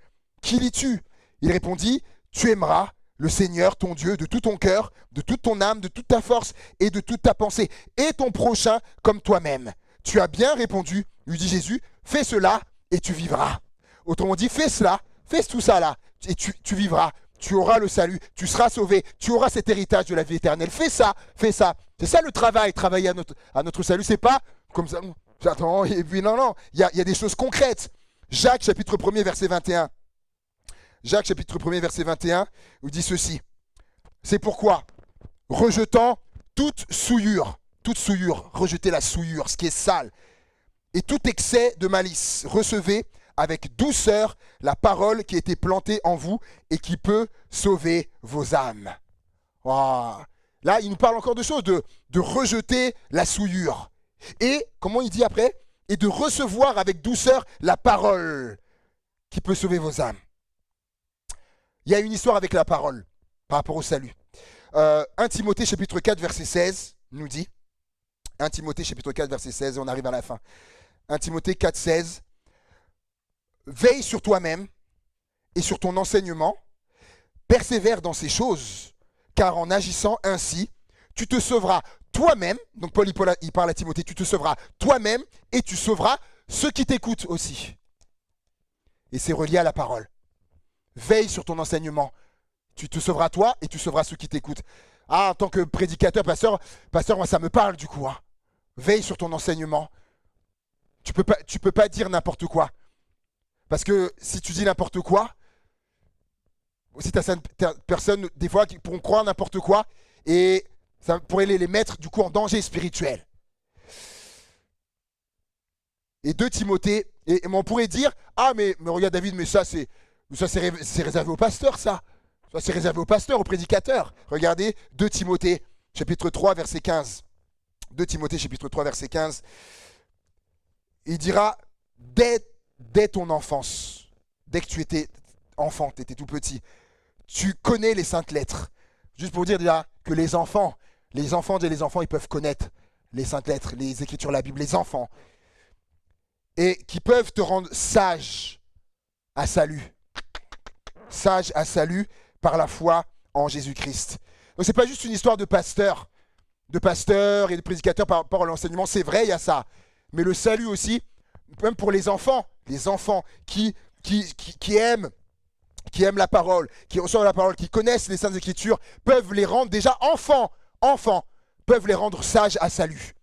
Qui lis-tu? Il répondit, tu aimeras le Seigneur, ton Dieu, de tout ton cœur, de toute ton âme, de toute ta force et de toute ta pensée, et ton prochain comme toi-même. Tu as bien répondu, lui dit Jésus, fais cela et tu vivras. Autrement dit, fais cela, fais tout ça là, et tu vivras. Tu auras le salut, tu seras sauvé, tu auras cet héritage de la vie éternelle. Fais ça, fais ça. C'est ça le travail, travailler à notre salut. C'est pas comme ça, j'attends, et puis non, il y a des choses concrètes. Jacques chapitre 1er verset 21. Jacques chapitre 1er verset 21 nous dit ceci. C'est pourquoi, rejetant toute souillure, rejetez la souillure, ce qui est sale, et tout excès de malice, recevez avec douceur la parole qui a été plantée en vous et qui peut sauver vos âmes. Wow. Là, il nous parle encore de choses, de rejeter la souillure. Et, comment il dit après? Et de recevoir avec douceur la parole qui peut sauver vos âmes. Il y a une histoire avec la parole par rapport au salut. 1 Timothée chapitre 4 verset 16 nous dit, 1 Timothée chapitre 4 verset 16, et on arrive à la fin. 1 Timothée 4, 16. Veille sur toi-même et sur ton enseignement, persévère dans ces choses, car en agissant ainsi, tu te sauveras toi-même. Donc Paul il parle à Timothée, tu te sauveras toi-même et tu sauveras ceux qui t'écoutent aussi. Et c'est relié à la parole. Veille sur ton enseignement. Tu te sauveras toi et tu sauveras ceux qui t'écoutent. Ah, en tant que prédicateur, pasteur, moi ça me parle du coup. Hein. Veille sur ton enseignement. Tu peux pas dire n'importe quoi. Parce que si tu dis n'importe quoi, aussi tu as certaines personnes, des fois, qui pourront croire n'importe quoi et ça pourrait les mettre du coup en danger spirituel. Et 2 Timothée, et on pourrait dire, ah mais regarde David, mais ça c'est réservé aux pasteurs ça. Ça c'est réservé aux pasteurs, aux prédicateurs. Regardez 2 Timothée, chapitre 3, verset 15. 2 Timothée, chapitre 3, verset 15. Il dira, dès ton enfance, dès que tu étais enfant, tu étais tout petit, tu connais les saintes lettres. Juste pour dire déjà que les enfants, ils peuvent connaître les saintes lettres, les écritures de la Bible, les enfants. Et qui peuvent te rendre sage à salut. Sage à salut par la foi en Jésus-Christ. Donc c'est pas juste une histoire de pasteur et de prédicateur par rapport à l'enseignement, c'est vrai, il y a ça. Mais le salut aussi, même pour les enfants qui aiment la parole, qui reçoivent la parole, qui connaissent les Saintes Écritures, peuvent les rendre déjà enfants, peuvent les rendre sages à salut.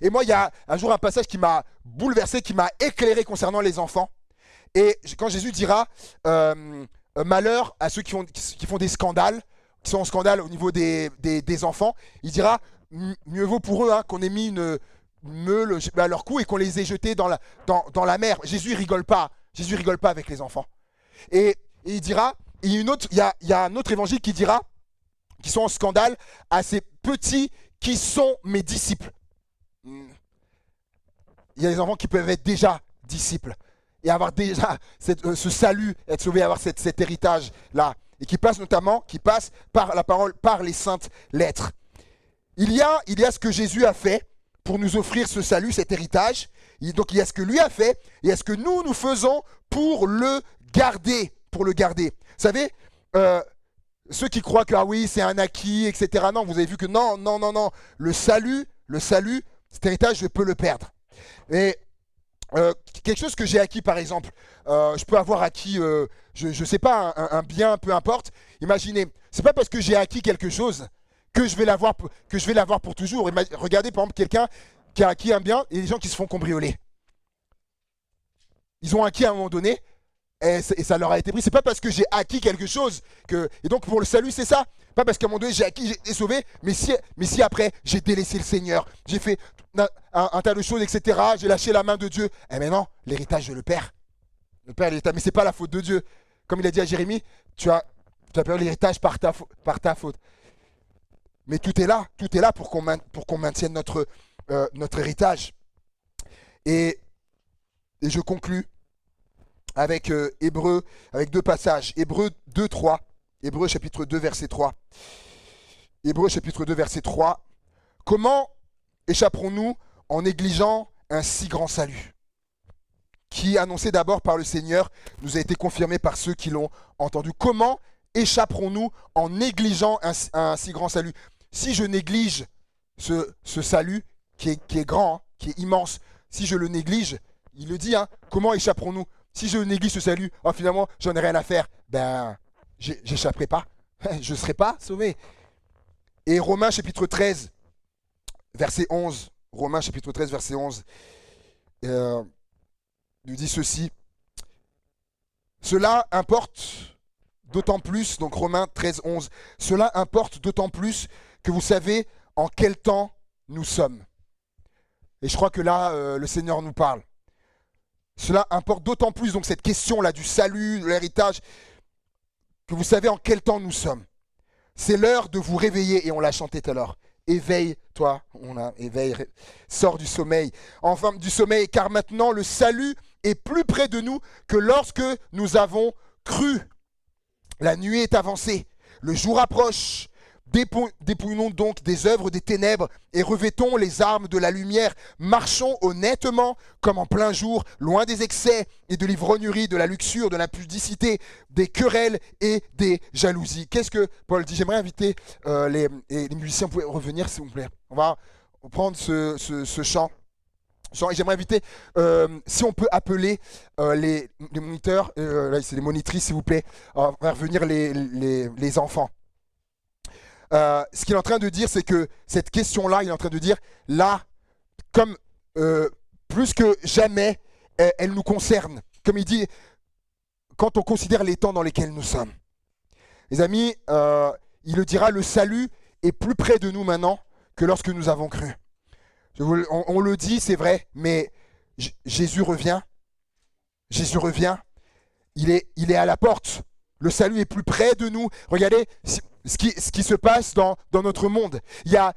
Et moi, il y a un jour un passage qui m'a bouleversé, qui m'a éclairé concernant les enfants. Et quand Jésus dira malheur à ceux qui font des scandales, qui sont en scandale au niveau des enfants, il dira mieux vaut pour eux qu'on ait mis une meule à leur cou et qu'on les ait jetés dans la mer. Jésus rigole pas avec les enfants. Et il dira, il y a un autre évangile qui dira qu'ils sont en scandale à ces petits qui sont mes disciples. Il y a des enfants qui peuvent être déjà disciples et avoir déjà ce salut, être sauvés, avoir cet héritage-là. Et qui passe par la parole, par les saintes lettres. Il y a ce que Jésus a fait pour nous offrir ce salut, cet héritage. Donc il y a ce que lui a fait, et il y a ce que nous faisons pour le garder. Vous savez, ceux qui croient que oui, c'est un acquis, etc. Non, vous avez vu que non. Le salut, cet héritage, je peux le perdre. Et quelque chose que j'ai acquis, par exemple, je peux avoir acquis, je sais pas, un bien, peu importe. Imaginez, c'est pas parce que j'ai acquis quelque chose que je vais l'avoir pour toujours. Regardez par exemple quelqu'un qui a acquis un bien et les gens qui se font cambrioler. Ils ont acquis à un moment donné et ça leur a été pris. C'est pas parce que j'ai acquis quelque chose que. Et donc pour le salut, c'est ça. Pas parce qu'à un moment donné j'ai acquis, j'ai été sauvé, mais si après j'ai délaissé le Seigneur, j'ai fait un tas de choses, etc. J'ai lâché la main de Dieu. Et maintenant, l'héritage, je le perds. Je perds l'héritage, mais c'est pas la faute de Dieu. Comme il a dit à Jérémie, tu as perdu l'héritage par ta faute. Mais tout est là pour qu'on maintienne notre héritage. Et je conclus avec Hébreux, avec 2 passages. Hébreux 2, 3. Hébreux chapitre 2, verset 3. Hébreux chapitre 2, verset 3. Comment échapperons-nous en négligeant un si grand salut, qui, annoncé d'abord par le Seigneur, nous a été confirmé par ceux qui l'ont entendu. Comment échapperons-nous en négligeant un si grand salut? Si je néglige ce salut qui est grand, hein, qui est immense, si je le néglige, il le dit, hein, comment échapperons-nous? Si je néglige ce salut, oh, finalement, j'en ai rien à faire, ben, j'échapperai pas, je ne serai pas sauvé. Et Romains chapitre 13, verset 11, Romains chapitre 13, verset 11, nous dit ceci. Cela importe d'autant plus, donc Romains 13, 11, cela importe d'autant plus que vous savez en quel temps nous sommes. Et je crois que là, le Seigneur nous parle. Cela importe d'autant plus, donc cette question-là du salut, de l'héritage, que vous savez en quel temps nous sommes. C'est l'heure de vous réveiller, et on l'a chanté tout à l'heure. Éveille-toi, éveille, sors du sommeil, enfin du sommeil, car maintenant le salut est plus près de nous que lorsque nous avons cru. La nuit est avancée, le jour approche. Dépouillons donc des œuvres des ténèbres et revêtons les armes de la lumière. Marchons honnêtement comme en plein jour, loin des excès et de l'ivrognerie, de la luxure, de l'impudicité, des querelles et des jalousies. Qu'est-ce que Paul dit? J'aimerais inviter les musiciens, vous pouvez revenir s'il vous plaît. On va prendre ce chant. Et j'aimerais inviter, si on peut appeler les moniteurs, là c'est les monitrices s'il vous plaît, on va revenir les enfants. Ce qu'il est en train de dire, c'est que cette question-là, il est en train de dire, là, comme plus que jamais, elle nous concerne. Comme il dit, quand on considère les temps dans lesquels nous sommes. Les amis, il le dira, le salut est plus près de nous maintenant que lorsque nous avons cru. On le dit, c'est vrai, mais Jésus revient. Jésus revient. Il est à la porte. Le salut est plus près de nous. Regardez ce qui se passe dans notre monde. Il y a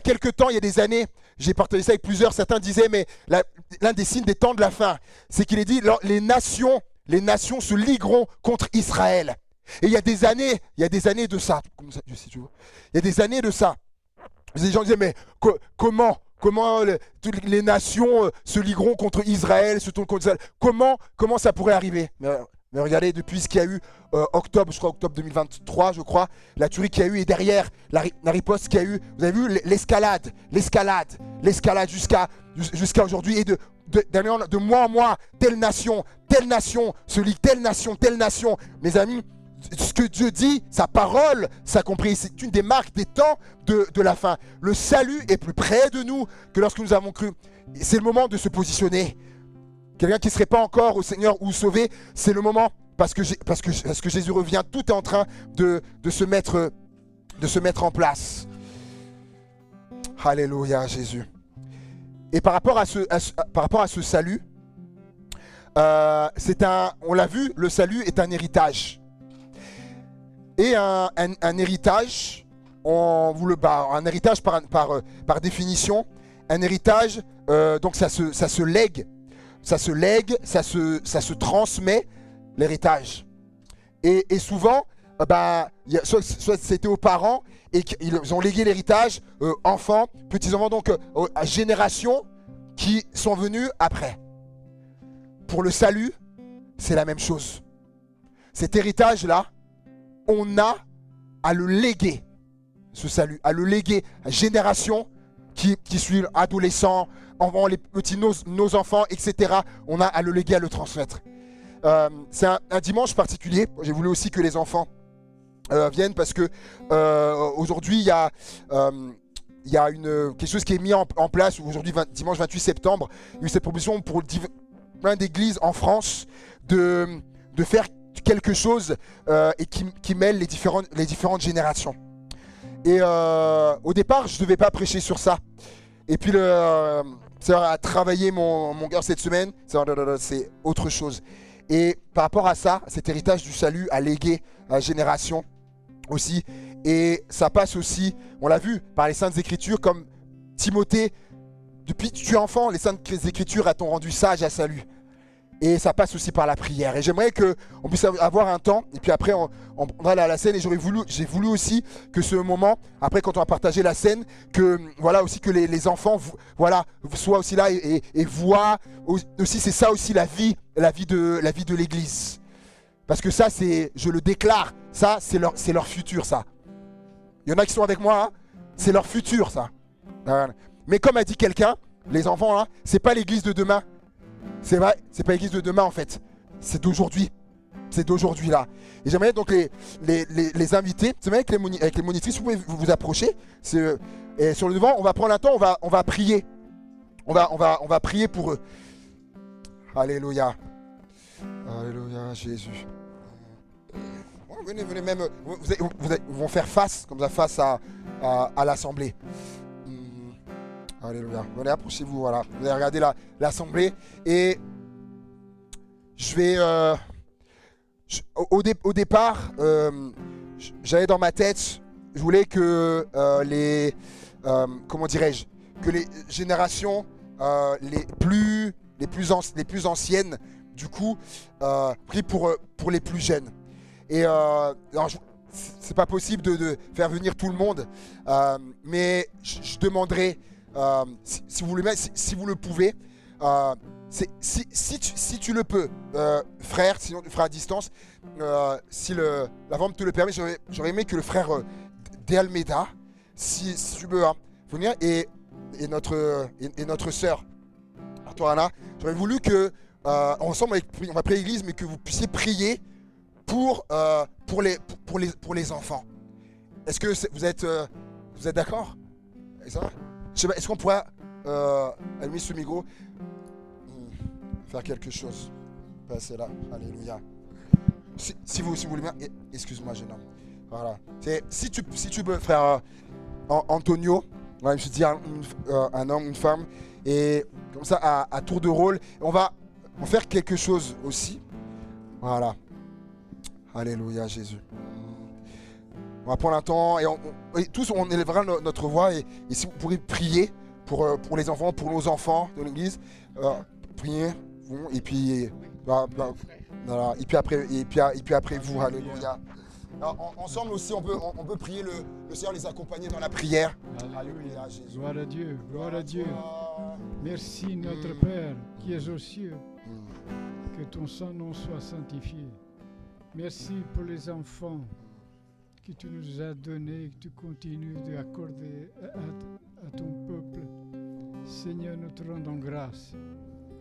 quelque temps, il y a des années, j'ai partagé ça avec plusieurs, certains disaient, mais l'un des signes des temps de la fin, c'est qu'il est dit, les nations se ligueront contre Israël. Et il y a des années de ça. Il y a des années de ça. Les gens disaient, mais comment toutes les nations se ligueront contre Israël, se tournent contre Israël? Comment ça pourrait arriver? Mais regardez, depuis ce qu'il y a eu octobre 2023, je crois, la tuerie qu'il y a eu, et derrière la riposte qu'il y a eu, vous avez vu l'escalade jusqu'à aujourd'hui, et de mois en mois, telle nation se ligue, telle nation. Mes amis, ce que Dieu dit, sa parole, ça compris, c'est une des marques des temps de la fin. Le salut est plus près de nous que lorsque nous avons cru. C'est le moment de se positionner. Quelqu'un qui ne serait pas encore au Seigneur ou sauvé, c'est le moment, parce que Jésus revient, tout est en train de se mettre en place. Alléluia, Jésus. Et par rapport à ce salut, on l'a vu, le salut est un héritage. Et un héritage, un héritage par définition, un héritage, donc ça se lègue. Ça se transmet, l'héritage. Et souvent, soit c'était aux parents et ils ont légué l'héritage, enfants, petits-enfants, donc à générations qui sont venus après. Pour le salut, c'est la même chose. Cet héritage-là, on a à le léguer, ce salut, à le léguer à générations qui suivent, adolescents, enfants, les petits, nos enfants, etc. On a à le léguer, à le transmettre. C'est un dimanche particulier. J'ai voulu aussi que les enfants viennent parce que aujourd'hui, il y a quelque chose qui est mis en place. Aujourd'hui, dimanche 28 septembre, il y a eu cette proposition pour plein d'églises en France de faire quelque chose et qui mêle les différentes générations. Et au départ, je ne devais pas prêcher sur ça. Et puis, ça a travaillé mon cœur cette semaine. C'est autre chose. Et par rapport à ça, cet héritage du salut à léguer à la génération aussi. Et ça passe aussi, on l'a vu, par les Saintes Écritures, comme Timothée, depuis que tu es enfant, les Saintes Écritures t'ont rendu sage à salut. Et ça passe aussi par la prière. Et j'aimerais qu'on puisse avoir un temps. Et puis après, on va aller à la scène. Et j'ai voulu aussi que ce moment, après quand on va partager la scène, que voilà aussi que les enfants voilà, soient aussi là et voient aussi, c'est ça aussi la vie de l'Église. Parce que ça, je le déclare, ça, c'est leur futur, ça. Il y en a qui sont avec moi, hein, c'est leur futur, ça. Mais comme a dit quelqu'un, les enfants, hein, c'est pas l'Église de demain. C'est vrai, c'est pas l'église de demain en fait. C'est d'aujourd'hui. C'est d'aujourd'hui là. Et j'aimerais donc les inviter. C'est vrai avec les monitrices, vous pouvez vous approcher. Et sur le devant, on va prendre un temps, on va prier. On va prier pour eux. Alléluia. Alléluia, Jésus. Venez même. Vous vont faire face, comme ça, face à l'assemblée. Alléluia. Venez, approchez-vous, voilà. Vous allez regarder l'assemblée. Et je vais... au départ, j'avais dans ma tête, je voulais que comment dirais-je, que les générations les plus anciennes, du coup, prient pour les plus jeunes. Et c'est pas possible de faire venir tout le monde, mais je demanderai... si vous le pouvez, si tu le peux, frère, sinon tu feras à distance, si la vente te le permet, j'aurais aimé que le frère De Almeida, si tu veux, hein, venir, et notre sœur Arturana, j'aurais voulu que ensemble on va prier l'église, mais que vous puissiez prier pour les enfants. Est-ce que vous êtes d'accord? Ça va? Est-ce qu'on pourrait allumer ce micro, faire quelque chose, passer là, alléluia. Si vous voulez bien, excuse-moi jeune homme. Voilà. Si tu peux, frère Antonio, ouais, je dis un homme, une femme, et comme ça à tour de rôle, on va faire quelque chose aussi. Voilà. Alléluia Jésus. On va prendre un temps et tous on élèvera notre voix et si vous pourrez prier pour les enfants, pour nos enfants de l'église, priez et puis voilà, et puis après vous, alléluia. Alors, ensemble aussi on peut prier le Seigneur, les accompagner dans la prière. Alléluia Jésus. Gloire à Dieu, gloire à Dieu. Merci notre Père qui es aux cieux. Que ton Saint-Nom soit sanctifié. Merci pour les enfants que tu nous as donnés, que tu continues d'accorder à ton peuple. Seigneur, nous te rendons grâce.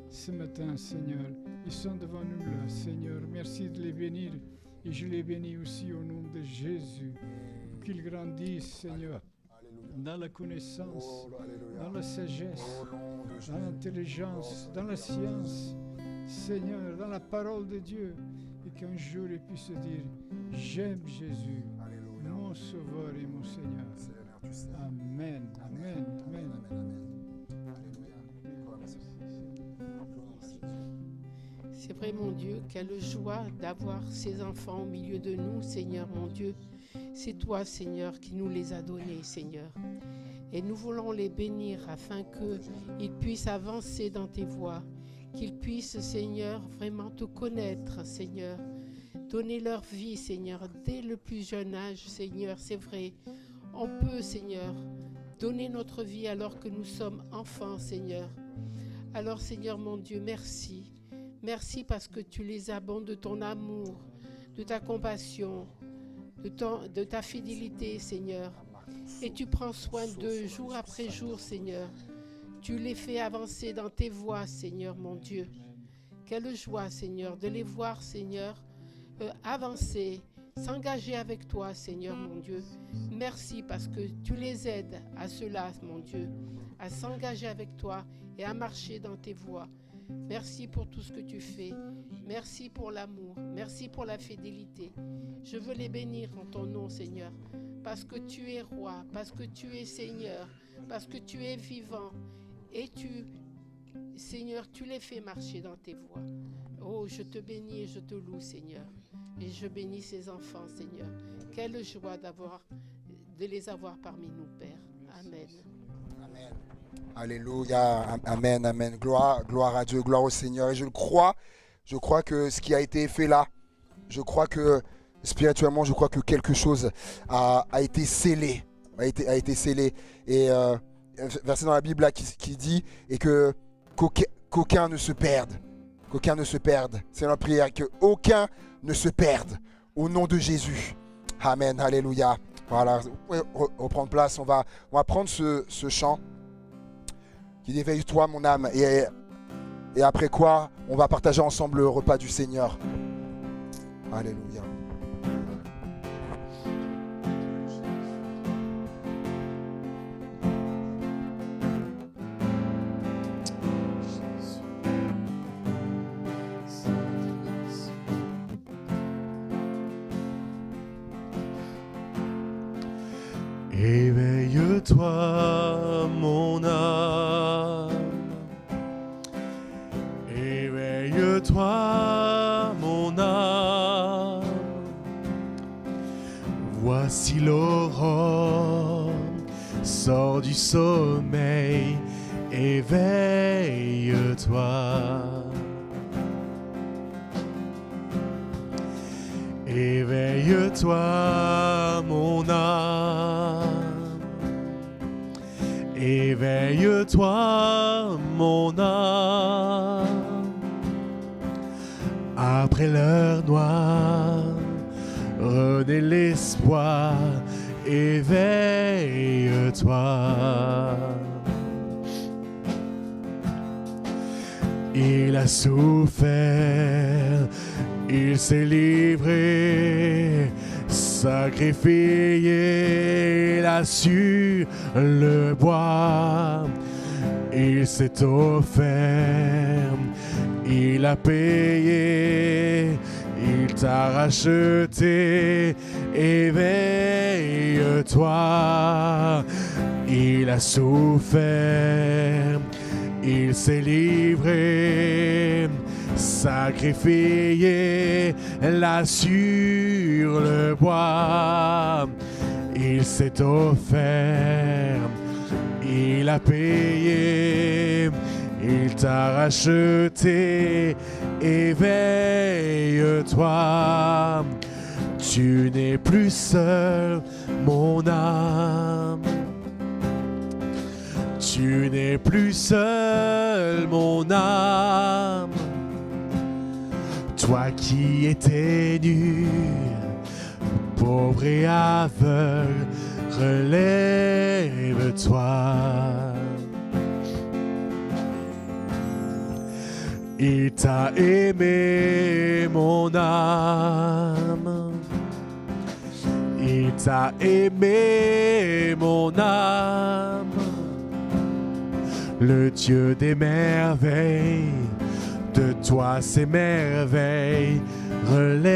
Ce matin, Seigneur, ils sont devant nous là, Seigneur. Merci de les bénir. Et je les bénis aussi au nom de Jésus. Qu'ils grandissent, Seigneur, dans la connaissance, dans la sagesse, dans l'intelligence, dans la science, Seigneur, dans la parole de Dieu. Et qu'un jour ils puissent se dire, j'aime Jésus, mon Sauveur et mon Seigneur. Amen, amen, amen. C'est vrai, mon Dieu, quelle joie d'avoir ces enfants au milieu de nous, Seigneur, mon Dieu. C'est toi, Seigneur, qui nous les as donnés, Seigneur. Et nous voulons les bénir afin qu'ils puissent avancer dans tes voies, qu'ils puissent, Seigneur, vraiment te connaître, Seigneur. Donner leur vie, Seigneur, dès le plus jeune âge, Seigneur, c'est vrai. On peut, Seigneur, donner notre vie alors que nous sommes enfants, Seigneur. Alors, Seigneur, mon Dieu, merci. Merci parce que tu les abondes de ton amour, de ta compassion, de ta fidélité, Seigneur. Et tu prends soin d'eux jour après jour, Seigneur. Tu les fais avancer dans tes voies, Seigneur, mon Dieu. Quelle joie, Seigneur, de les voir, Seigneur, avancer, s'engager avec toi, Seigneur, mon Dieu. Merci parce que tu les aides à cela, mon Dieu, à s'engager avec toi et à marcher dans tes voies. Merci pour tout ce que tu fais. Merci pour l'amour. Merci pour la fidélité. Je veux les bénir en ton nom, Seigneur, parce que tu es roi, parce que tu es Seigneur, parce que tu es vivant. Et Seigneur, tu les fais marcher dans tes voies. Oh, je te bénis et je te loue, Seigneur. Et je bénis ces enfants, Seigneur. Quelle joie de les avoir parmi nous, Père. Amen. Amen. Alléluia. Amen, amen. Gloire à Dieu, gloire au Seigneur. Et je crois Je crois que ce qui a été fait là, je crois que spirituellement, je crois que quelque chose a été scellé. A été scellé. Et verset dans la Bible là qui dit et que qu'aucun ne se perde. Qu'aucun ne se perde. C'est notre prière, qu'aucun ne se perde. Au nom de Jésus. Amen. Alléluia. Voilà. Vous pouvez reprendre place. On va prendre ce chant qui dit éveille-toi mon âme. Et après quoi, on va partager ensemble le repas du Seigneur. Alléluia. Éveille-toi, mon âme. Éveille-toi, mon âme. Voici l'aurore sort du sommeil. Éveille-toi. Éveille-toi, mon âme. Éveille-toi, mon âme. Après l'heure noire, renaît l'espoir. Éveille-toi. Il a souffert, il s'est livré, sacrifié, il a su le boire. Il s'est offert, il a payé, il t'a racheté. Éveille-toi, il a souffert, il s'est livré, sacrifié, là sur le bois. Il s'est offert, il a payé, il t'a racheté. Éveille-toi, tu n'es plus seul, mon âme. Tu n'es plus seul, mon âme. Toi qui étais nu, pauvre et aveugle, relève-toi. Il t'a aimé, mon âme. Il t'a aimé, mon âme. Le Dieu des merveilles, de toi ces merveilles, relève-toi.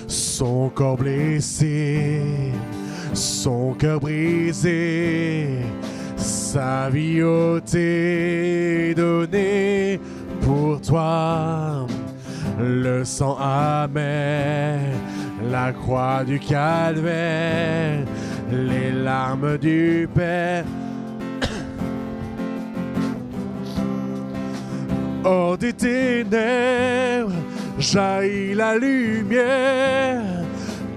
Son corps blessé, son cœur brisé, sa vie ôtée, donnée pour toi. Le sang amer, la croix du calvaire, les larmes du Père. Hors des ténèbres, jaillit la lumière.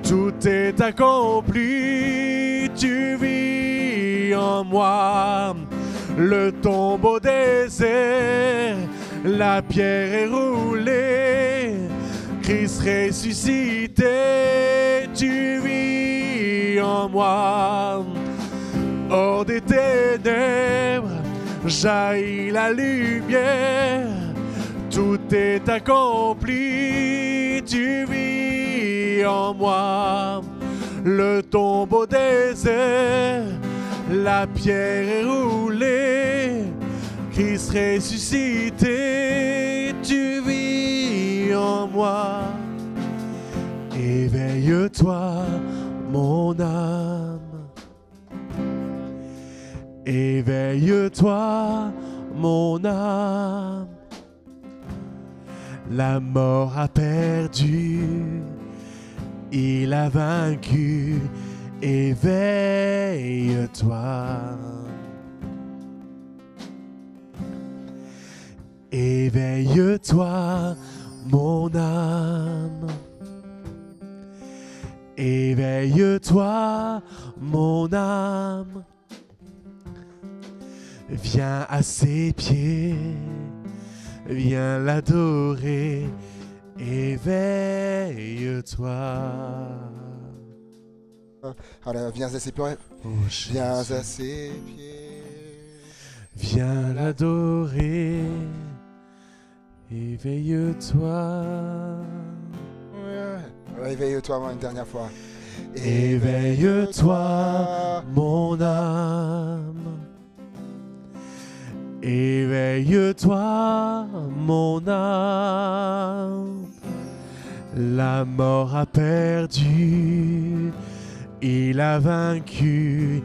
Tout est accompli, tu vis en moi. Le tombeau désert, la pierre est roulée. Christ ressuscité, tu vis en moi. Hors des ténèbres, jaillit la lumière. Tout est accompli, tu vis en moi. Le tombeau désert, la pierre est roulée. Christ ressuscité, tu vis en moi. Éveille-toi, mon âme. Éveille-toi, mon âme. La mort a perdu, il a vaincu. Éveille-toi. Éveille-toi, mon âme. Éveille-toi, mon âme. Viens à ses pieds, viens l'adorer. Éveille-toi. Allez, viens à ses pieds. Oh, Viens Jésus. à ses pieds. Viens l'adorer. Éveille-toi. Réveille-toi moi une dernière fois. Éveille-toi, mon âme. Éveille-toi, mon âme. La mort a perdu, il a vaincu.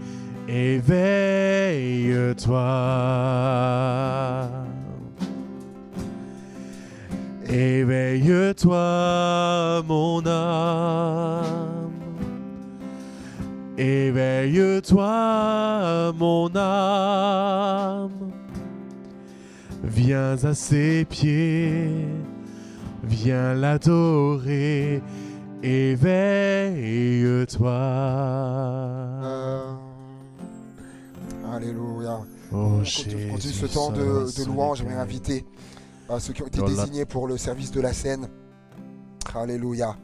Éveille-toi. Éveille-toi, mon âme. Éveille-toi, mon âme. Viens à ses pieds, viens l'adorer. Éveille-toi. Alléluia. Oh, Continue ce temps de louange. J'aimerais inviter ceux qui ont été désignés pour le service de la scène. Alléluia.